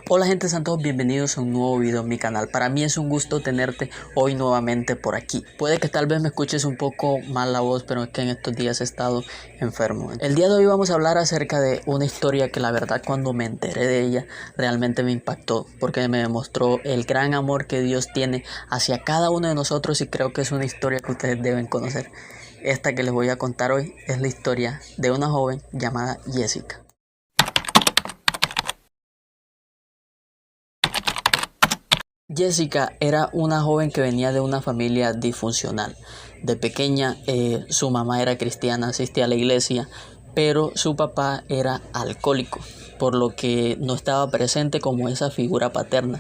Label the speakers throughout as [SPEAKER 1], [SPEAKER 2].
[SPEAKER 1] Hola gente santos, bienvenidos a un nuevo video en mi canal. Para mí es un gusto tenerte hoy nuevamente por aquí. Puede que tal vez me escuches un poco mal la voz, pero es que en estos días he estado enfermo. El día de hoy vamos a hablar acerca de una historia que la verdad cuando me enteré de ella realmente me impactó, porque me demostró el gran amor que Dios tiene hacia cada uno de nosotros y creo que es una historia que ustedes deben conocer. Esta que les voy a contar hoy es la historia de una joven llamada Jessica. Jessica era una joven que venía de una familia disfuncional. De pequeña, su mamá era cristiana, asistía a la iglesia, pero su papá era alcohólico, por lo que no estaba presente como esa figura paterna.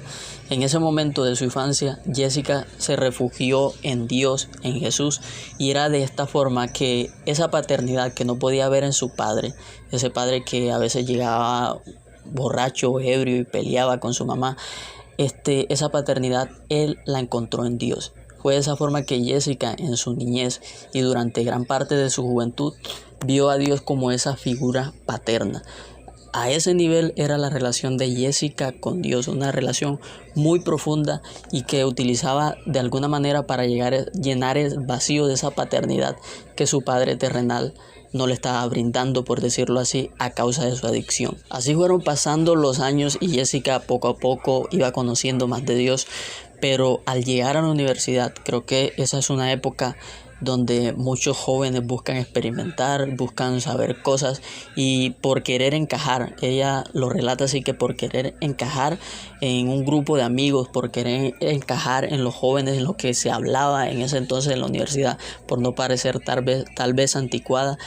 [SPEAKER 1] En ese momento de su infancia, Jessica se refugió en Dios, en Jesús, y era de esta forma que esa paternidad que no podía ver en su padre, ese padre que a veces llegaba borracho, ebrio y peleaba con su mamá, esa paternidad él la encontró en Dios. Fue de esa forma que Jessica en su niñez y durante gran parte de su juventud vio a Dios como esa figura paterna. A ese nivel era la relación de Jessica con Dios, una relación muy profunda y que utilizaba de alguna manera para llenar el vacío de esa paternidad que su padre terrenal no le estaba brindando, por decirlo así, a causa de su adicción. Así fueron pasando los años y Jessica poco a poco iba conociendo más de Dios, pero al llegar a la universidad, creo que esa es una época donde muchos jóvenes buscan experimentar, buscan saber cosas y por querer encajar, ella lo relata así, que por querer encajar en un grupo de amigos, por querer encajar en los jóvenes, en lo que se hablaba en ese entonces en la universidad, por no parecer tal vez anticuada,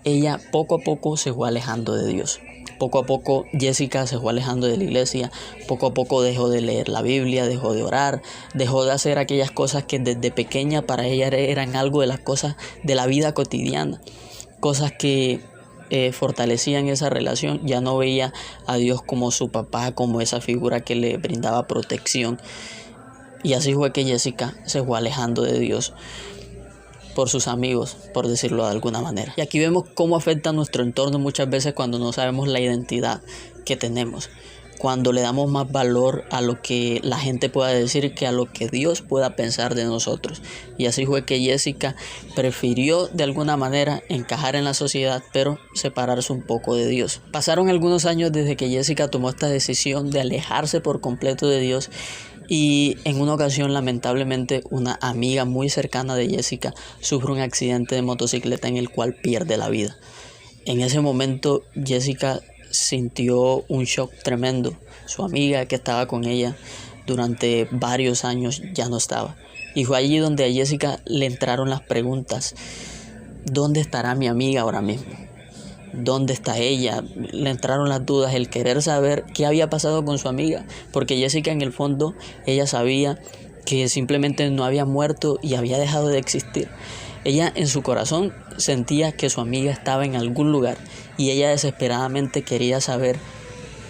[SPEAKER 1] ella poco a poco se fue alejando de Dios. Poco a poco Jessica se fue alejando de la iglesia, poco a poco dejó de leer la Biblia, dejó de orar, dejó de hacer aquellas cosas que desde pequeña para ella eran algo de las cosas de la vida cotidiana, cosas que fortalecían esa relación. Ya no veía a Dios como su papá, como esa figura que le brindaba protección, y así fue que Jessica se fue alejando de Dios por sus amigos, por decirlo de alguna manera. Y aquí vemos cómo afecta nuestro entorno muchas veces cuando no sabemos la identidad que tenemos, cuando le damos más valor a lo que la gente pueda decir que a lo que Dios pueda pensar de nosotros. Y así fue que Jessica prefirió de alguna manera encajar en la sociedad, pero separarse un poco de Dios. Pasaron algunos años desde que Jessica tomó esta decisión de alejarse por completo de Dios. Y en una ocasión, lamentablemente, una amiga muy cercana de Jessica sufre un accidente de motocicleta en el cual pierde la vida. En ese momento, Jessica sintió un shock tremendo. Su amiga que estaba con ella durante varios años ya no estaba. Y fue allí donde a Jessica le entraron las preguntas: ¿dónde estará mi amiga ahora mismo? ¿Dónde está ella? Le entraron las dudas, el querer saber qué había pasado con su amiga, porque Jessica en el fondo, ella sabía que simplemente no había muerto y había dejado de existir. Ella en su corazón sentía que su amiga estaba en algún lugar y ella desesperadamente quería saber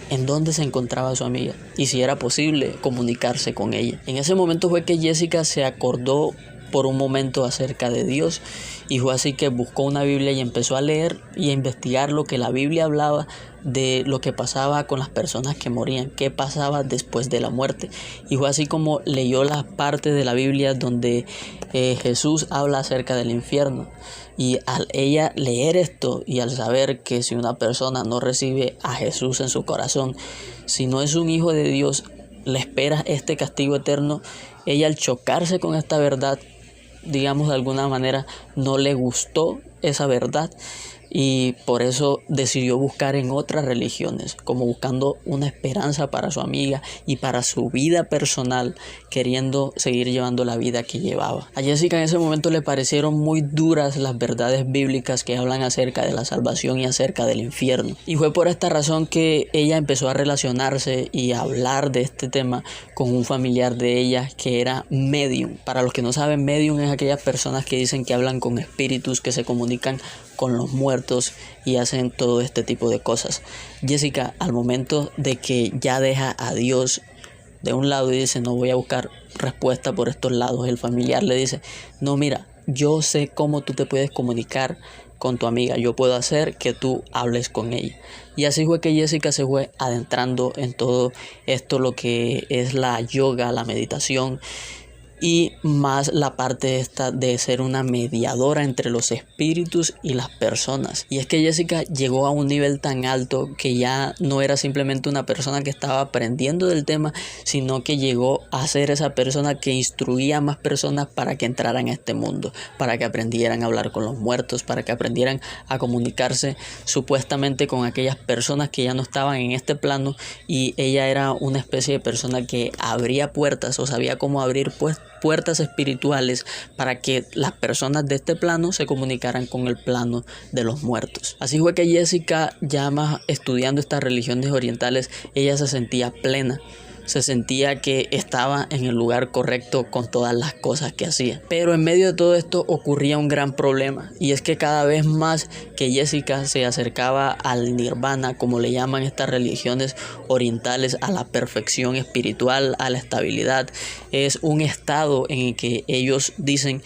[SPEAKER 1] en dónde se encontraba su amiga y si era posible comunicarse con ella. En ese momento fue que Jessica se acordó por un momento acerca de Dios, y fue así que buscó una Biblia y empezó a leer y a investigar lo que la Biblia hablaba de lo que pasaba con las personas que morían, qué pasaba después de la muerte. Y fue así como leyó las partes de la Biblia donde Jesús habla acerca del infierno. Y al ella leer esto y al saber que si una persona no recibe a Jesús en su corazón, si no es un hijo de Dios, le espera este castigo eterno, ella al chocarse con esta verdad, digamos de alguna manera, no le gustó esa verdad y por eso decidió buscar en otras religiones, como buscando una esperanza para su amiga y para su vida personal, queriendo seguir llevando la vida que llevaba. A Jessica en ese momento le parecieron muy duras las verdades bíblicas que hablan acerca de la salvación y acerca del infierno, y fue por esta razón que ella empezó a relacionarse y a hablar de este tema con un familiar de ella que era medium. Para los que no saben, medium es aquellas personas que dicen que hablan con espíritus, que se comunican con los muertos y hacen todo este tipo de cosas. Jessica, al momento de que ya deja a Dios de un lado y dice: no voy a buscar respuesta por estos lados, el familiar le dice: no, mira, yo sé cómo tú te puedes comunicar con tu amiga, yo puedo hacer que tú hables con ella. Y así fue que Jessica se fue adentrando en todo esto, lo que es la yoga, la meditación, y más la parte esta de ser una mediadora entre los espíritus y las personas. Y es que Jessica llegó a un nivel tan alto que ya no era simplemente una persona que estaba aprendiendo del tema, sino que llegó a ser esa persona que instruía a más personas para que entraran a este mundo, para que aprendieran a hablar con los muertos, para que aprendieran a comunicarse supuestamente con aquellas personas que ya no estaban en este plano, y ella era una especie de persona que abría puertas o sabía cómo abrir puertas espirituales para que las personas de este plano se comunicaran con el plano de los muertos. Así fue que Jessica, ya más estudiando estas religiones orientales, ella se sentía plena. Se sentía que estaba en el lugar correcto con todas las cosas que hacía. Pero en medio de todo esto ocurría un gran problema, y es que cada vez más que Jessica se acercaba al nirvana, como le llaman estas religiones orientales, a la perfección espiritual, a la estabilidad, es un estado en el que ellos dicen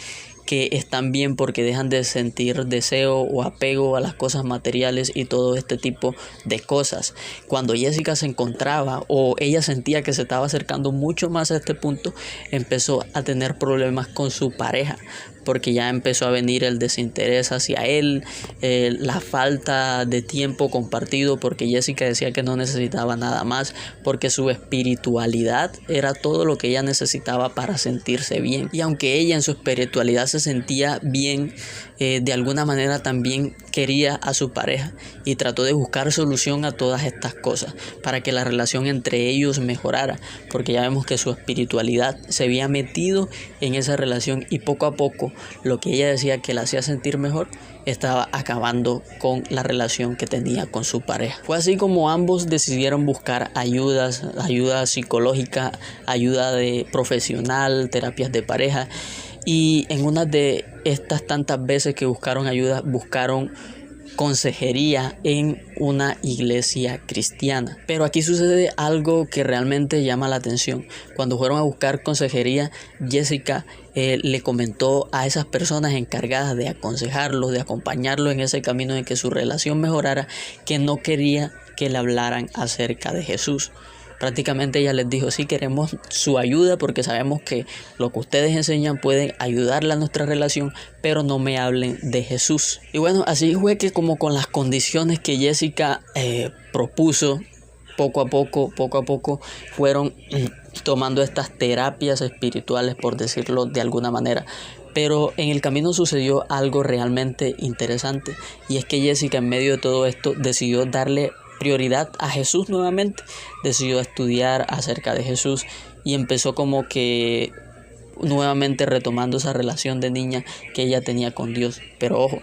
[SPEAKER 1] que están bien porque dejan de sentir deseo o apego a las cosas materiales y todo este tipo de cosas. Cuando Jessica se encontraba, o ella sentía que se estaba acercando mucho más a este punto, empezó a tener problemas con su pareja, porque ya empezó a venir el desinterés hacia él, la falta de tiempo compartido, porque Jessica decía que no necesitaba nada más, porque su espiritualidad era todo lo que ella necesitaba para sentirse bien. Y aunque ella en su espiritualidad se sentía bien, de alguna manera también quería a su pareja, y trató de buscar solución a todas estas cosas para que la relación entre ellos mejorara, porque ya vemos que su espiritualidad se había metido en esa relación, y poco a poco lo que ella decía que la hacía sentir mejor estaba acabando con la relación que tenía con su pareja. Fue así como ambos decidieron buscar ayuda psicológica, ayuda de profesional, terapias de pareja. Y en una de estas tantas veces que buscaron ayuda, buscaron consejería en una iglesia cristiana. Pero aquí sucede algo que realmente llama la atención. Cuando fueron a buscar consejería, Jessica le comentó a esas personas encargadas de aconsejarlos, de acompañarlos en ese camino de que su relación mejorara, que no quería que le hablaran acerca de Jesús. Prácticamente ella les dijo: sí, queremos su ayuda porque sabemos que lo que ustedes enseñan puede ayudarle a nuestra relación, pero no me hablen de Jesús. Y bueno, así fue que, como con las condiciones que Jessica propuso, poco a poco fueron tomando estas terapias espirituales, por decirlo de alguna manera. Pero en el camino sucedió algo realmente interesante, y es que Jessica, en medio de todo esto, decidió darle prioridad a Jesús nuevamente. Decidió estudiar acerca de Jesús y empezó como que nuevamente retomando esa relación de niña que ella tenía con Dios. Pero ojo,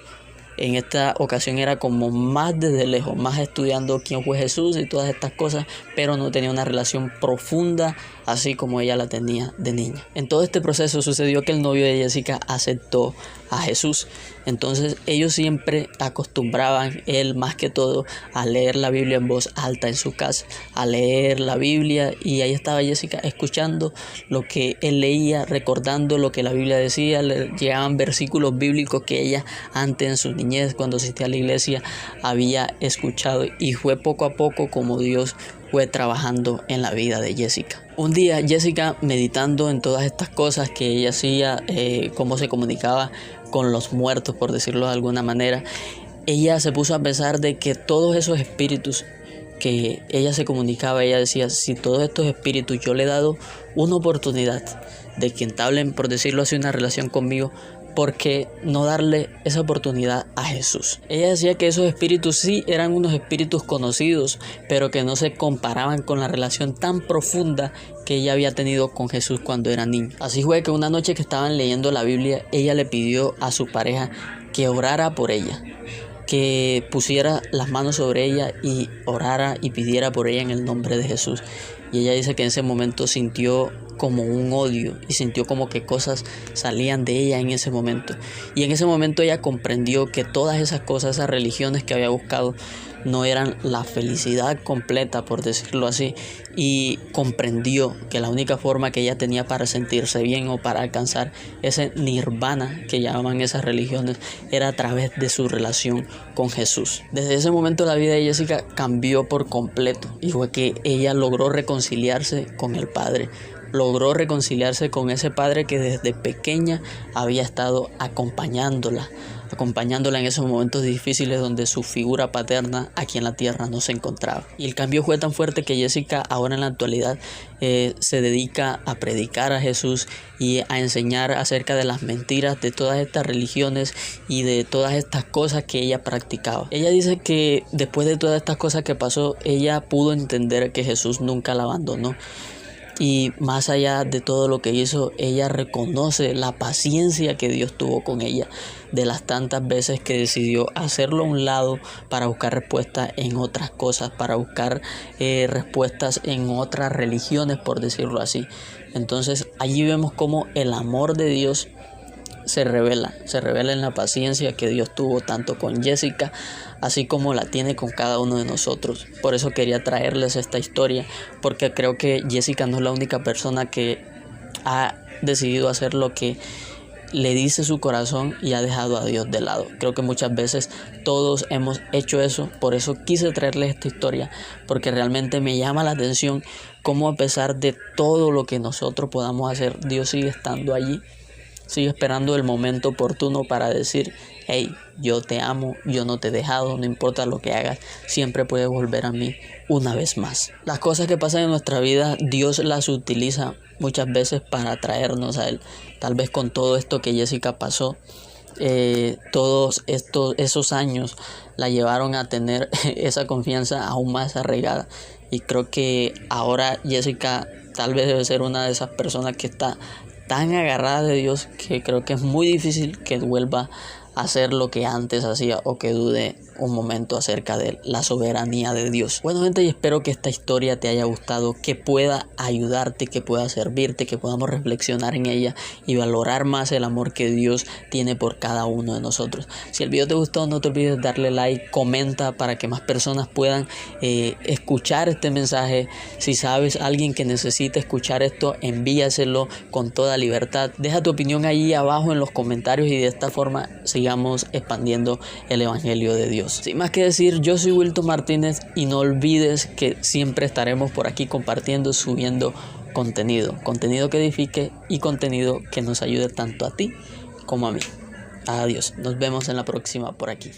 [SPEAKER 1] en esta ocasión era como más desde lejos, más estudiando quién fue Jesús y todas estas cosas, pero no tenía una relación profunda así como ella la tenía de niña. En todo este proceso sucedió que el novio de Jessica aceptó a Jesús. Entonces ellos siempre acostumbraban, él más que todo, a leer la Biblia en voz alta en su casa, a leer la Biblia, y ahí estaba Jessica escuchando lo que él leía, recordando lo que la Biblia decía. Le llegaban versículos bíblicos que ella antes en su niñez, cuando asistía a la iglesia, había escuchado, y fue poco a poco como Dios fue trabajando en la vida de Jessica. Un día Jessica, meditando en todas estas cosas que ella hacía, cómo se comunicaba con los muertos, por decirlo de alguna manera, ella se puso a pensar de que todos esos espíritus que ella se comunicaba, ella decía: si todos estos espíritus yo le he dado una oportunidad de que entablen, por decirlo así, una relación conmigo, ¿por qué no darle esa oportunidad a Jesús? Ella decía que esos espíritus sí eran unos espíritus conocidos, pero que no se comparaban con la relación tan profunda que ella había tenido con Jesús cuando era niña. Así fue que una noche que estaban leyendo la Biblia, ella le pidió a su pareja que orara por ella, que pusiera las manos sobre ella y orara y pidiera por ella en el nombre de Jesús. Y ella dice que en ese momento sintió como un odio, y sintió como que cosas salían de ella en ese momento. Y en ese momento ella comprendió que todas esas cosas, esas religiones que había buscado, no eran la felicidad completa, por decirlo así, y comprendió que la única forma que ella tenía para sentirse bien o para alcanzar ese nirvana que llamaban esas religiones era a través de su relación con Jesús. Desde ese momento la vida de Jessica cambió por completo y fue que ella logró reconciliarse con el Padre. Logró reconciliarse con ese padre que desde pequeña había estado acompañándola en esos momentos difíciles donde su figura paterna aquí en la tierra no se encontraba. Y el cambio fue tan fuerte que Jessica ahora en la actualidad se dedica a predicar a Jesús y a enseñar acerca de las mentiras de todas estas religiones y de todas estas cosas que ella practicaba. Ella dice que después de todas estas cosas que pasó, ella pudo entender que Jesús nunca la abandonó. Y más allá de todo lo que hizo, ella reconoce la paciencia que Dios tuvo con ella, de las tantas veces que decidió hacerlo a un lado para buscar respuestas en otras cosas, para buscar respuestas en otras religiones, por decirlo así. Entonces allí vemos cómo el amor de Dios se revela en la paciencia que Dios tuvo tanto con Jessica, así como la tiene con cada uno de nosotros. Por eso quería traerles esta historia, porque creo que Jessica no es la única persona que ha decidido hacer lo que le dice su corazón y ha dejado a Dios de lado. Creo que muchas veces todos hemos hecho eso, por eso quise traerles esta historia, porque realmente me llama la atención cómo a pesar de todo lo que nosotros podamos hacer, Dios sigue estando allí. Sigue esperando el momento oportuno para decir: hey, yo te amo, yo no te he dejado, no importa lo que hagas, siempre puedes volver a mí una vez más. Las cosas que pasan en nuestra vida, Dios las utiliza muchas veces para atraernos a Él. Tal vez con todo esto que Jessica pasó, todos esos años la llevaron a tener esa confianza aún más arraigada. Y creo que ahora Jessica tal vez debe ser una de esas personas que está tan agarrada de Dios que creo que es muy difícil que vuelva a hacer lo que antes hacía o que dude un momento acerca de la soberanía de Dios. Bueno, gente, y espero que esta historia te haya gustado, que pueda ayudarte, que pueda servirte, que podamos reflexionar en ella y valorar más el amor que Dios tiene por cada uno de nosotros. Si el video te gustó, no te olvides darle like, comenta para que más personas puedan escuchar este mensaje. Si sabes a alguien que necesite escuchar esto, envíaselo con toda libertad. Deja tu opinión ahí abajo en los comentarios y de esta forma sigamos expandiendo el evangelio de Dios. Sin más que decir, yo soy Wilton Martínez y no olvides que siempre estaremos por aquí compartiendo, subiendo contenido que edifique y contenido que nos ayude tanto a ti como a mí. Adiós, nos vemos en la próxima por aquí.